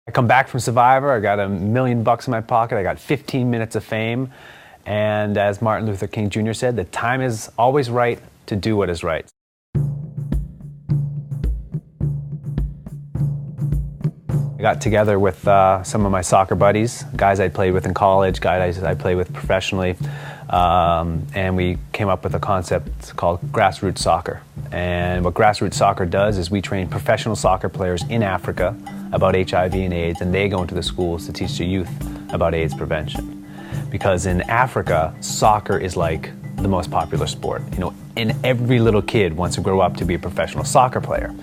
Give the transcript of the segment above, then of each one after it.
I come back from Survivor, I got $1 million in my pocket, I got 15 minutes of fame, and as Martin Luther King Jr. said, the time is always right to do what is right. I got together with some of my soccer buddies, guys I played with in college, guys I played with professionally, and we came up with a concept called grassroots soccer. And what grassroots soccer does is we train professional soccer players in Africa about HIV and AIDS, and they go into the schools to teach the youth about AIDS prevention. Because in Africa, soccer is like the most popular sport. You know, and every little kid wants to grow up to be a professional soccer player.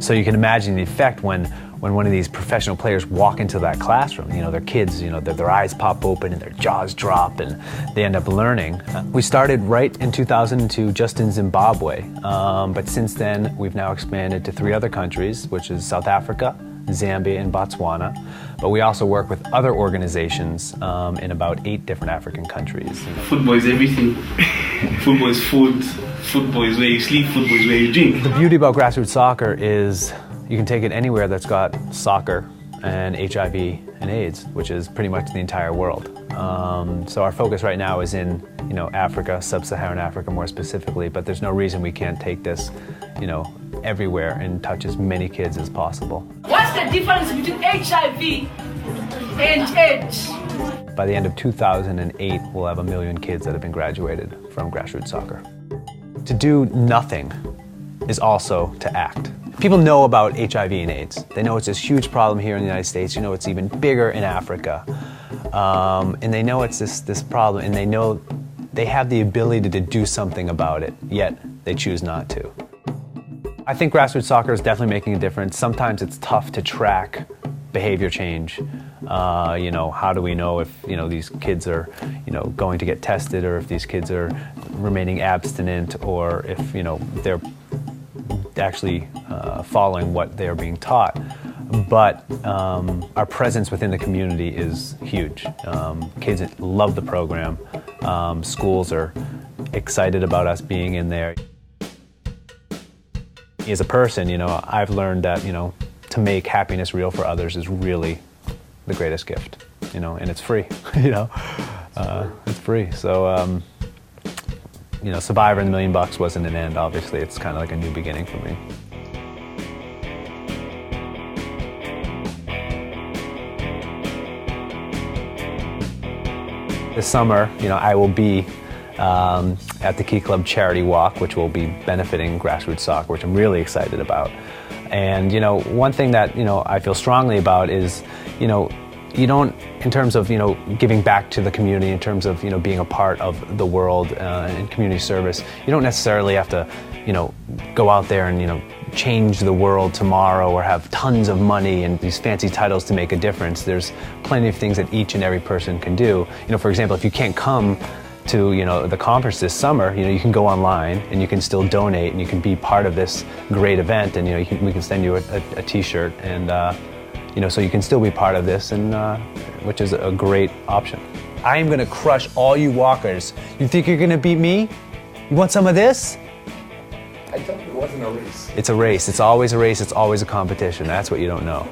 So you can imagine the effect when one of these professional players walk into that classroom. You know, their kids, you know, their eyes pop open and their jaws drop and they end up learning. We started right in 2002 just in Zimbabwe, but since then we've now expanded to 3 other countries, which is South Africa, Zambia, and Botswana. But we also work with other organizations in about 8 different African countries. Football is everything. Football is food. Football is where you sleep. Football is where you drink. The beauty about grassroots soccer is you can take it anywhere that's got soccer and HIV and AIDS, which is pretty much the entire world. So our focus right now is in, you know, Africa, sub-Saharan Africa more specifically, but there's no reason we can't take this, you know, everywhere and touch as many kids as possible. What's the difference between HIV and AIDS? By the end of 2008, we'll have 1 million kids that have been graduated from grassroots soccer. To do nothing is also to act. People know about HIV and AIDS. They know it's this huge problem here in the United States. You know it's even bigger in Africa. And they know it's this problem, and they know they have the ability to do something about it, yet they choose not to. I think grassroots soccer is definitely making a difference. Sometimes it's tough to track behavior change. You know, how do we know if, you know, these kids are, you know, going to get tested, or if these kids are remaining abstinent, or if, you know, they're actually following what they're being taught. But our presence within the community is huge. Kids love the program. Schools are excited about us being in there. As a person, you know, I've learned that, you know, to make happiness real for others is really the greatest gift, you know, and it's free, you know, it's free. So, you know, Survivor and $1 million wasn't an end, obviously. It's kind of like a new beginning for me. This summer, you know, I will be at the Key Club Charity Walk, which will be benefiting grassroots soccer, which I'm really excited about. And, you know, one thing that, you know, I feel strongly about is, you know, you don't, in terms of, you know, giving back to the community, in terms of, you know, being a part of the world and community service, you don't necessarily have to, you know, go out there and, you know, change the world tomorrow or have tons of money and these fancy titles to make a difference. There's plenty of things that each and every person can do. You know, for example, if you can't come to, you know, the conference this summer, you know, you can go online and you can still donate and you can be part of this great event, and, you know, we can send you a t-shirt, and you know, so you can still be part of this, and which is a great option. I am gonna crush all you walkers. You think you're gonna beat me? You want some of this? I thought it wasn't a race. It's a race. It's always a race. It's always a competition. That's what you don't know.